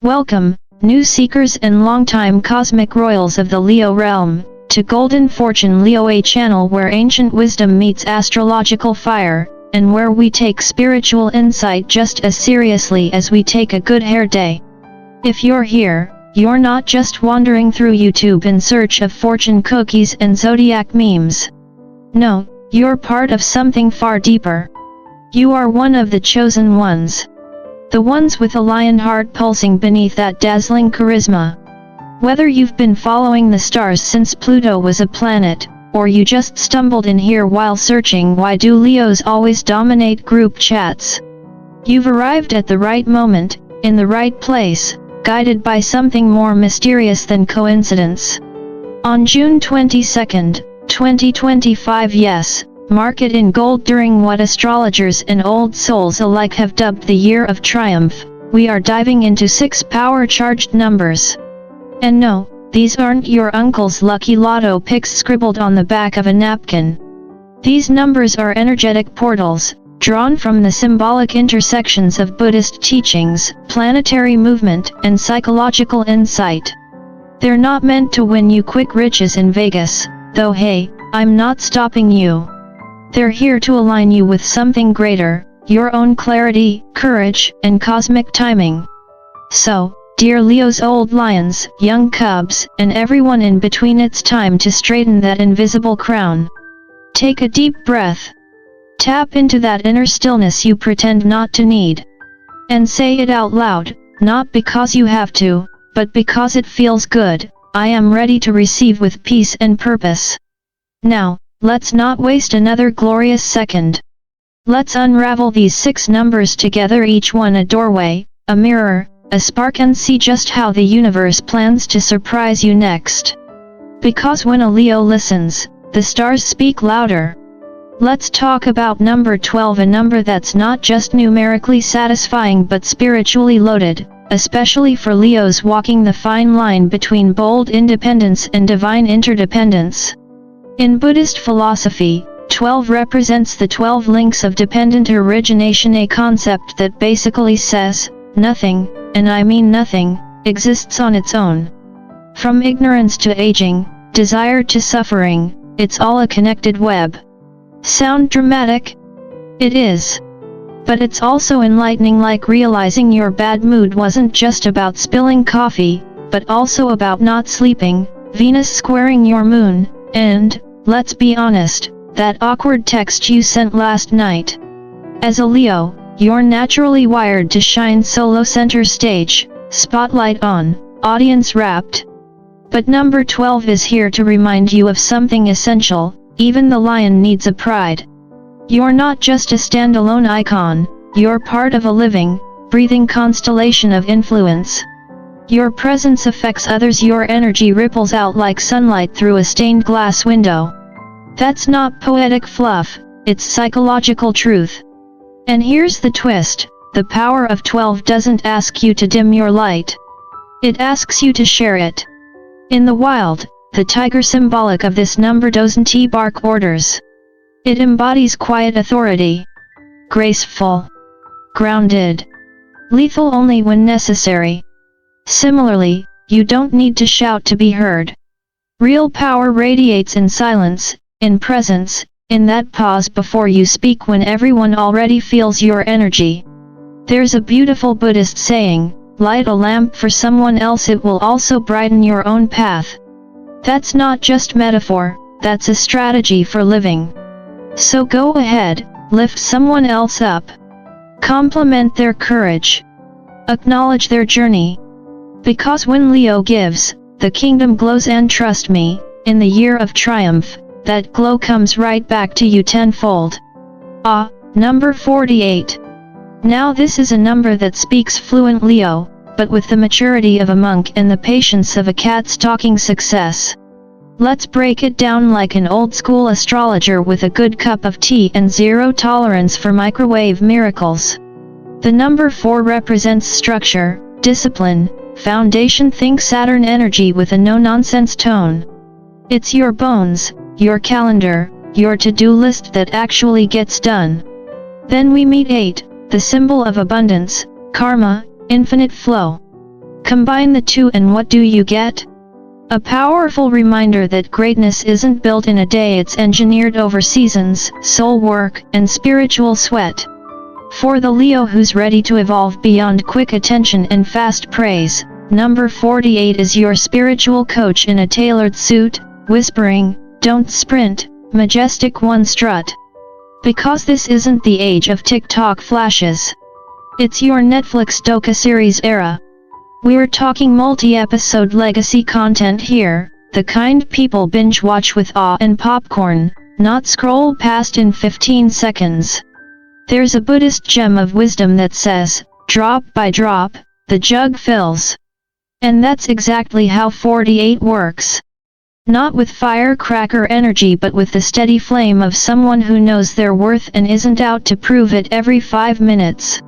Welcome, new seekers and longtime cosmic royals of the Leo realm, to Golden Fortune Leo, a channel where ancient wisdom meets astrological fire, and where we take spiritual insight just as seriously as we take a good hair day. If you're here, you're not just wandering through YouTube in search of fortune cookies and zodiac memes. No, you're part of something far deeper. You are one of the chosen ones. The ones with a lion heart pulsing beneath that dazzling charisma. Whether you've been following the stars since Pluto was a planet, or you just stumbled in here while searching why do Leos always dominate group chats, you've arrived at the right moment, in the right place, guided by something more mysterious than coincidence. On June 22, 2025, yes, mark it in gold, during what astrologers and old souls alike have dubbed the Year of Triumph, we are diving into 6 power-charged numbers. And no, these aren't your uncle's lucky lotto picks scribbled on the back of a napkin. These numbers are energetic portals, drawn from the symbolic intersections of Buddhist teachings, planetary movement, and psychological insight. They're not meant to win you quick riches in Vegas, though hey, I'm not stopping you. They're here to align you with something greater, your own clarity, courage, and cosmic timing. So, dear Leo's, old lions, young cubs, and everyone in between, it's time to straighten that invisible crown. Take a deep breath. Tap into that inner stillness you pretend not to need. And say it out loud, not because you have to, but because it feels good. I am ready to receive with peace and purpose. Now, let's not waste another glorious second. Let's unravel these 6 numbers together, each one a doorway, a mirror, a spark, and see just how the universe plans to surprise you next. Because when a Leo listens, the stars speak louder. Let's talk about number 12, a number that's not just numerically satisfying but spiritually loaded, especially for Leos walking the fine line between bold independence and divine interdependence. In Buddhist philosophy, 12 represents the 12 links of dependent origination, a concept that basically says, nothing, and I mean nothing, exists on its own. From ignorance to aging, desire to suffering, it's all a connected web. Sound dramatic? It is. But it's also enlightening, like realizing your bad mood wasn't just about spilling coffee, but also about not sleeping, Venus squaring your moon, and, let's be honest, that awkward text you sent last night. As a Leo, you're naturally wired to shine solo, center stage, spotlight on, audience wrapped. But number 12 is here to remind you of something essential. Even the lion needs a pride. You're not just a standalone icon, you're part of a living, breathing constellation of influence. Your presence affects others, your energy ripples out like sunlight through a stained glass window. That's not poetic fluff, it's psychological truth. And here's the twist, the power of 12 doesn't ask you to dim your light. It asks you to share it. In the wild, the tiger symbolic of this number doesn't bark orders. It embodies quiet authority. Graceful. Grounded. Lethal only when necessary. Similarly, you don't need to shout to be heard. Real power radiates in silence, in presence, in that pause before you speak when everyone already feels your energy. There's a beautiful Buddhist saying, light a lamp for someone else, it will also brighten your own path. That's not just metaphor, that's a strategy for living. So go ahead, lift someone else up. Compliment their courage. Acknowledge their journey. Because when Leo gives, the kingdom glows, and trust me, in the Year of Triumph, that glow comes right back to you tenfold. Ah, number 48. Now this is a number that speaks fluent Leo, but with the maturity of a monk and the patience of a cat stalking success. Let's break it down like an old-school astrologer with a good cup of tea and zero tolerance for microwave miracles. The number 4 represents structure, discipline, foundation. Think Saturn energy with a no-nonsense tone. It's your bones, your calendar, your to-do list that actually gets done. Then we meet 8, the symbol of abundance, karma, infinite flow. Combine the two and what do you get? A powerful reminder that greatness isn't built in a day, it's engineered over seasons, soul work, and spiritual sweat. For the Leo who's ready to evolve beyond quick attention and fast praise, number 48 is your spiritual coach in a tailored suit, whispering, "Don't sprint, majestic one, strut." Because this isn't the age of TikTok flashes. It's your Netflix docuseries era. We're talking multi-episode legacy content here, the kind people binge watch with awe and popcorn, not scroll past in 15 seconds. There's a Buddhist gem of wisdom that says, drop by drop, the jug fills. And that's exactly how 48 works. Not with firecracker energy but with the steady flame of someone who knows their worth and isn't out to prove it every 5 minutes.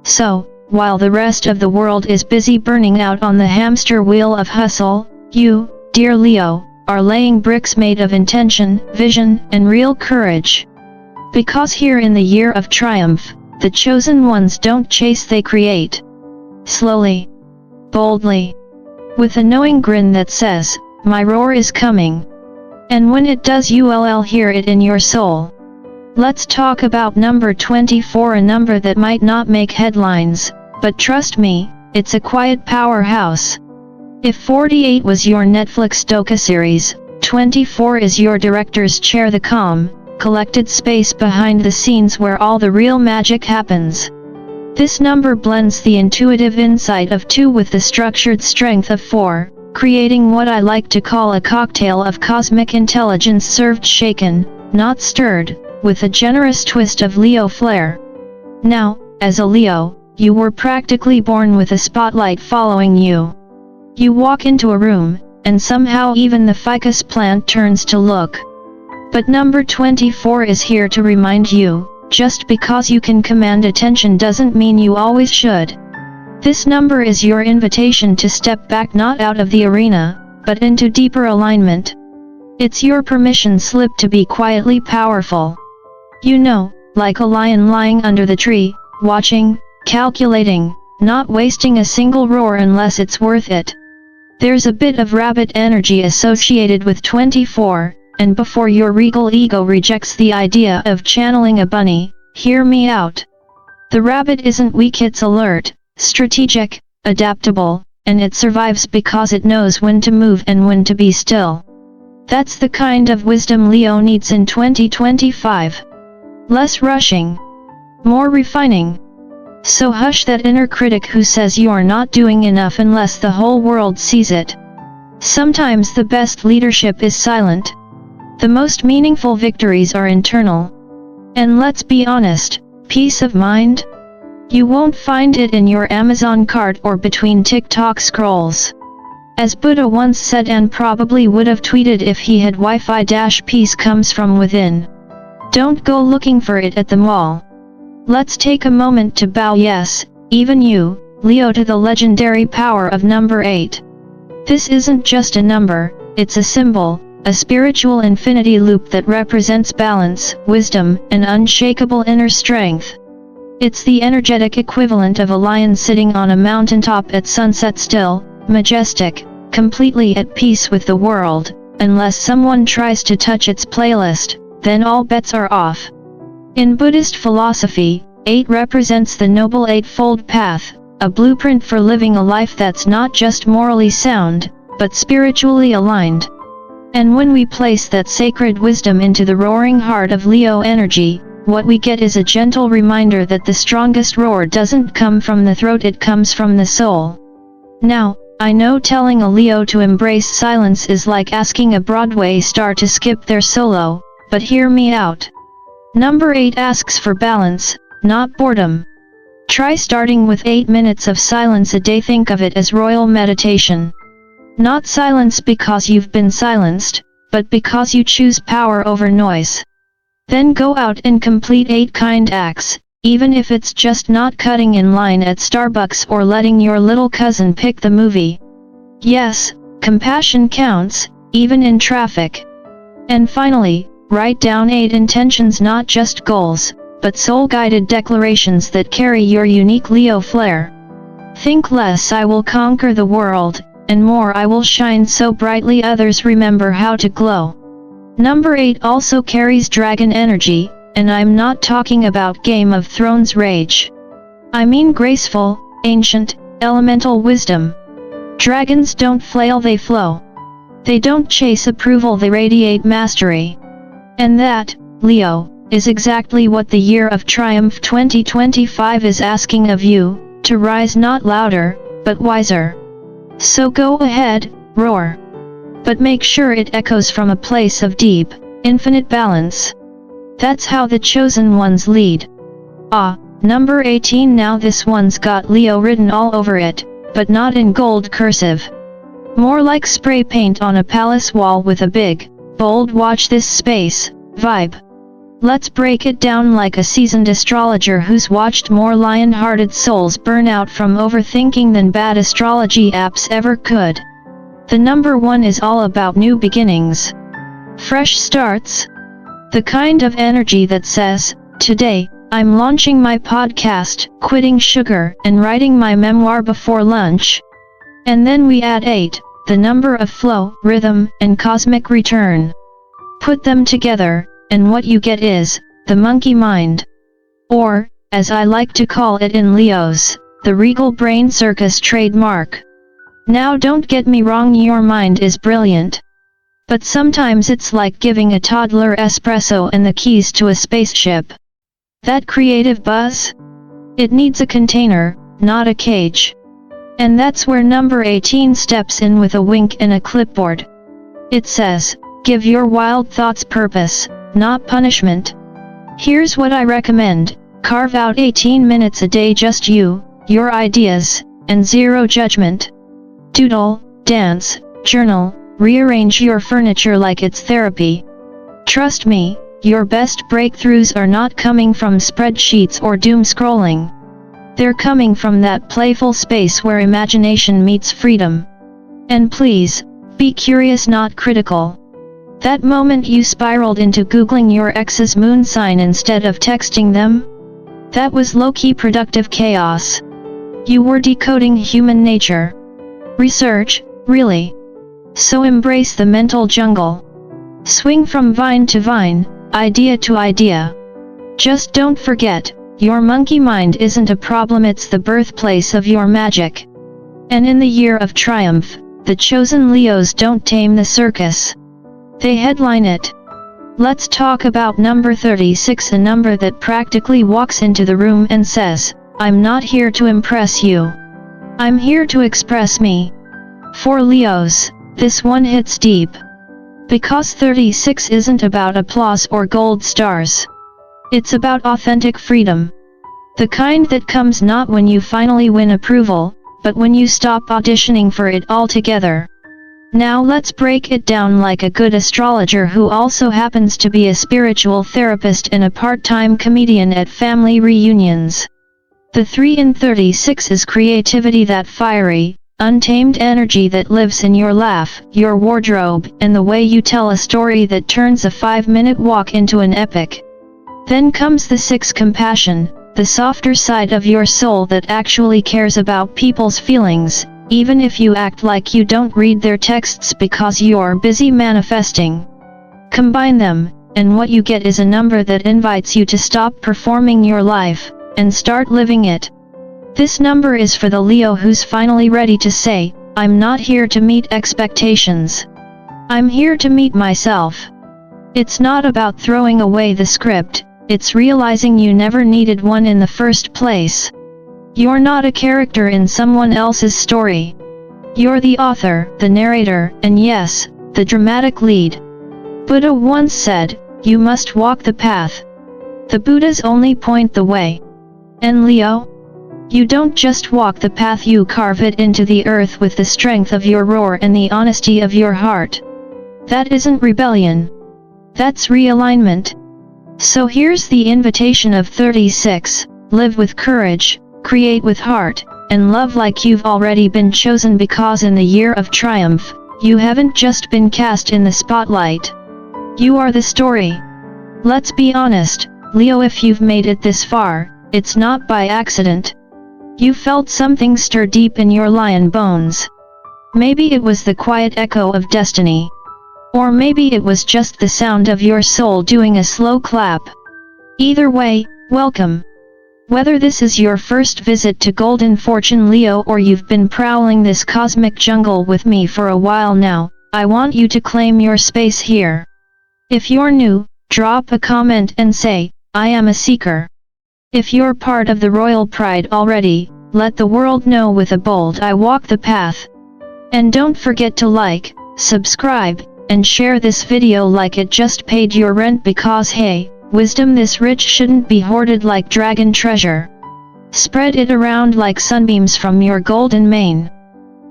So, while the rest of the world is busy burning out on the hamster wheel of hustle, you, dear Leo, are laying bricks made of intention, vision, and real courage. Because here in the year of triumph, the chosen ones don't chase, they create. Slowly. Boldly. With a knowing grin that says, my roar is coming. And when it does, you'll hear it in your soul. Let's talk about number 24, a number that might not make headlines, but trust me, it's a quiet powerhouse. If 48 was your Netflix docuseries, 24 is your director's chair, the calm, collected space behind the scenes where all the real magic happens. This number blends the intuitive insight of 2 with the structured strength of 4, creating what I like to call a cocktail of cosmic intelligence served shaken, not stirred, with a generous twist of Leo flair. Now, as a Leo, you were practically born with a spotlight following you. You walk into a room, and somehow even the ficus plant turns to look. But number 24 is here to remind you, just because you can command attention doesn't mean you always should. This number is your invitation to step back, not out of the arena, but into deeper alignment. It's your permission slip to be quietly powerful. You know, like a lion lying under the tree, watching, calculating, not wasting a single roar unless it's worth it. There's a bit of rabbit energy associated with 24, and before your regal ego rejects the idea of channeling a bunny, hear me out. The rabbit isn't weak, it's alert, strategic, adaptable, and it survives because it knows when to move and when to be still. That's the kind of wisdom Leo needs in 2025. Less rushing. More refining. So hush that inner critic who says you are not doing enough unless the whole world sees it. Sometimes the best leadership is silent. The most meaningful victories are internal. And let's be honest, peace of mind? You won't find it in your Amazon cart or between TikTok scrolls. As Buddha once said, and probably would have tweeted if he had Wi-Fi, peace comes from within. Don't go looking for it at the mall. Let's take a moment to bow, yes, even you, Leo, to the legendary power of number 8. This isn't just a number, it's a symbol, a spiritual infinity loop that represents balance, wisdom, and unshakable inner strength. It's the energetic equivalent of a lion sitting on a mountaintop at sunset, still, majestic, completely at peace with the world. Unless someone tries to touch its playlist, then all bets are off. In Buddhist philosophy, 8 represents the Noble Eightfold Path, a blueprint for living a life that's not just morally sound, but spiritually aligned. And when we place that sacred wisdom into the roaring heart of Leo energy, what we get is a gentle reminder that the strongest roar doesn't come from the throat, it comes from the soul. Now, I know telling a Leo to embrace silence is like asking a Broadway star to skip their solo, but hear me out. Number 8 asks for balance, not boredom. Try starting with 8 minutes of silence a day. Think of it as royal meditation. Not silence because you've been silenced, but because you choose power over noise. Then go out and complete 8 kind acts, even if it's just not cutting in line at Starbucks or letting your little cousin pick the movie. Yes, compassion counts, even in traffic. And finally, write down 8 intentions, not just goals, but soul-guided declarations that carry your unique Leo flair. Think less, I will conquer the world, and more, I will shine so brightly others remember how to glow. Number 8 also carries dragon energy, and I'm not talking about Game of Thrones rage. I mean graceful, ancient, elemental wisdom. Dragons don't flail, they flow. They don't chase approval, they radiate mastery. And that, Leo, is exactly what the Year of Triumph 2025 is asking of you, to rise not louder, but wiser. So go ahead, roar. But make sure it echoes from a place of deep, infinite balance. That's how the chosen ones lead. Number 18, now this one's got Leo written all over it, but not in gold cursive. More like spray paint on a palace wall with a big, bold "watch this space" vibe. Let's break it down like a seasoned astrologer who's watched more lion-hearted souls burn out from overthinking than bad astrology apps ever could. The number 1 is all about new beginnings. Fresh starts. The kind of energy that says, today, I'm launching my podcast, quitting sugar, and writing my memoir before lunch. And then we add 8, the number of flow, rhythm, and cosmic return. Put them together, and what you get is, the monkey mind. Or, as I like to call it in Leos, the regal brain circus trademark. Now don't get me wrong, your mind is brilliant. But sometimes it's like giving a toddler espresso and the keys to a spaceship. That creative buzz? It needs a container, not a cage. And that's where number 18 steps in with a wink and a clipboard. It says, give your wild thoughts purpose, not punishment. Here's what I recommend: carve out 18 minutes a day, just you, your ideas, and zero judgment. Doodle, dance, journal, rearrange your furniture like it's therapy. Trust me, your best breakthroughs are not coming from spreadsheets or doom scrolling. They're coming from that playful space where imagination meets freedom. And please, be curious, not critical. That moment you spiraled into Googling your ex's moon sign instead of texting them? That was low-key productive chaos. You were decoding human nature. Research, really. So embrace the mental jungle. Swing from vine to vine, idea to idea. Just don't forget, your monkey mind isn't a problem, it's the birthplace of your magic. And in the Year of Triumph, the chosen Leos don't tame the circus. They headline it. Let's talk about number 36, a number that practically walks into the room and says, I'm not here to impress you. I'm here to express me. For Leos, this one hits deep. Because 36 isn't about applause or gold stars. It's about authentic freedom. The kind that comes not when you finally win approval, but when you stop auditioning for it altogether. Now let's break it down like a good astrologer who also happens to be a spiritual therapist and a part-time comedian at family reunions. The 3 in 36 is creativity, that fiery, untamed energy that lives in your laugh, your wardrobe, and the way you tell a story that turns a 5-minute walk into an epic. Then comes the 6, compassion, the softer side of your soul that actually cares about people's feelings, even if you act like you don't read their texts because you're busy manifesting. Combine them, and what you get is a number that invites you to stop performing your life, and start living it. This number is for the Leo who's finally ready to say, I'm not here to meet expectations. I'm here to meet myself. It's not about throwing away the script, it's realizing you never needed one in the first place. You're not a character in someone else's story. You're the author, the narrator, and yes, the dramatic lead. Buddha once said, you must walk the path. The Buddhas only point the way. And Leo? You don't just walk the path, you carve it into the earth with the strength of your roar and the honesty of your heart. That isn't rebellion. That's realignment. So here's the invitation of 36, live with courage, create with heart, and love like you've already been chosen, because in the Year of Triumph, you haven't just been cast in the spotlight. You are the story. Let's be honest, Leo, if you've made it this far, it's not by accident. You felt something stir deep in your lion bones. Maybe it was the quiet echo of destiny. Or maybe it was just the sound of your soul doing a slow clap. Either way, welcome. Whether this is your first visit to Golden Fortune Leo or you've been prowling this cosmic jungle with me for a while now, I want you to claim your space here. If you're new, drop a comment and say, I am a seeker. If you're part of the royal pride already, let the world know with a bold I walk the path. And don't forget to like, subscribe, and share this video like it just paid your rent because hey, wisdom this rich shouldn't be hoarded like dragon treasure. Spread it around like sunbeams from your golden mane.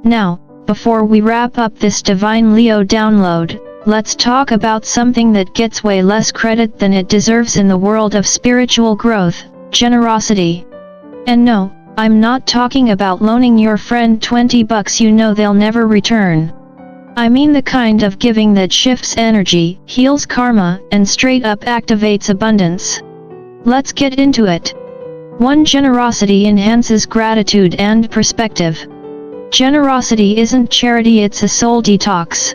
Now, before we wrap up this divine Leo download, let's talk about something that gets way less credit than it deserves in the world of spiritual growth, generosity. And no, I'm not talking about loaning your friend $20 you know they'll never return. I mean the kind of giving that shifts energy, heals karma, and straight up activates abundance. Let's get into it. 1. Generosity enhances gratitude and perspective. Generosity isn't charity, it's a soul detox.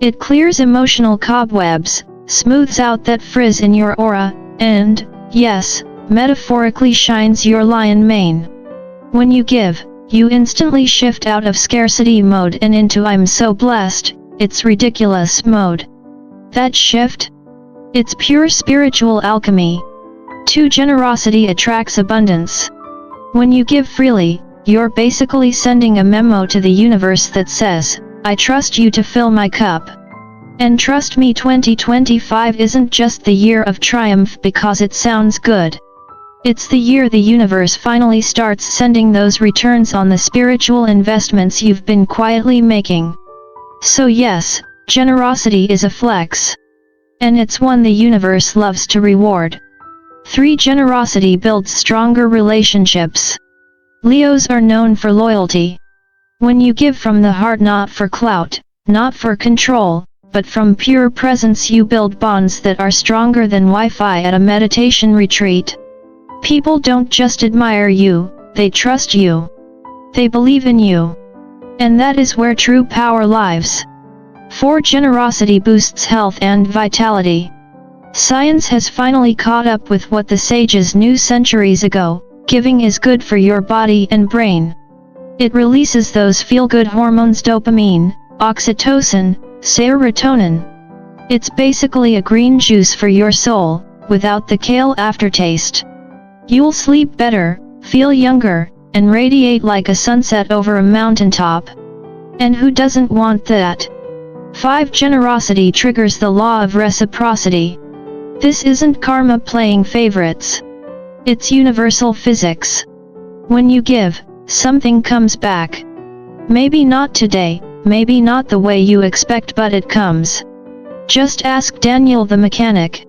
It clears emotional cobwebs, smooths out that frizz in your aura, and, yes, metaphorically shines your lion mane. When you give, you instantly shift out of scarcity mode and into I'm so blessed, it's ridiculous mode. That shift? It's pure spiritual alchemy. 2. Generosity attracts abundance. When you give freely, you're basically sending a memo to the universe that says, I trust you to fill my cup. And trust me, 2025 isn't just the year of triumph because it sounds good. It's the year the universe finally starts sending those returns on the spiritual investments you've been quietly making. So yes, generosity is a flex. And it's one the universe loves to reward. 3. Generosity builds stronger relationships. Leos are known for loyalty. When you give from the heart, not for clout, not for control, but from pure presence, you build bonds that are stronger than Wi-Fi at a meditation retreat. People don't just admire you, they trust you. They believe in you. And that is where true power lives. 4. Generosity boosts health and vitality. Science has finally caught up with what the sages knew centuries ago: giving is good for your body and brain. It releases those feel-good hormones dopamine, oxytocin, serotonin. It's basically a green juice for your soul, without the kale aftertaste. You'll sleep better, feel younger, and radiate like a sunset over a mountaintop. And who doesn't want that? 5. Generosity triggers the law of reciprocity. This isn't karma playing favorites. It's universal physics. When you give, something comes back. Maybe not today, maybe not the way you expect, but it comes. Just ask Daniel the mechanic.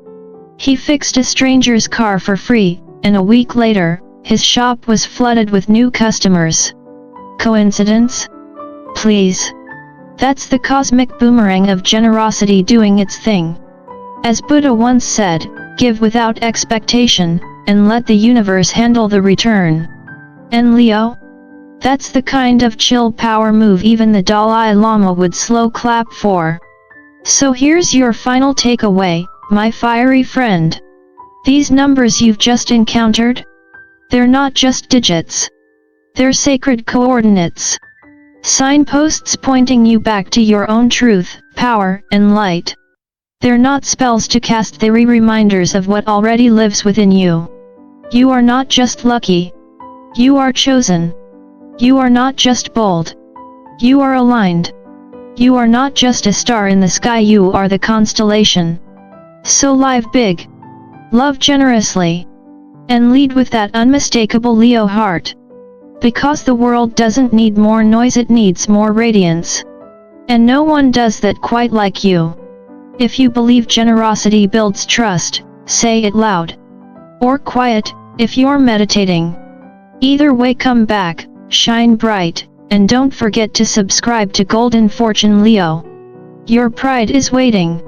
He fixed a stranger's car for free, and a week later, his shop was flooded with new customers. Coincidence? Please. That's the cosmic boomerang of generosity doing its thing. As Buddha once said, give without expectation, and let the universe handle the return. And Leo? That's the kind of chill power move even the Dalai Lama would slow clap for. So here's your final takeaway, my fiery friend. These numbers you've just encountered? They're not just digits. They're sacred coordinates. Signposts pointing you back to your own truth, power, and light. They're not spells to cast, they're reminders of what already lives within you. You are not just lucky. You are chosen. You are not just bold. You are aligned. You are not just a star in the sky, you are the constellation. So live big. Love generously. And lead with that unmistakable Leo heart. Because the world doesn't need more noise, it needs more radiance. And no one does that quite like you. If you believe generosity builds trust, say it loud. Or quiet, if you're meditating. Either way, come back, shine bright, and don't forget to subscribe to Golden Fortune Leo. Your pride is waiting.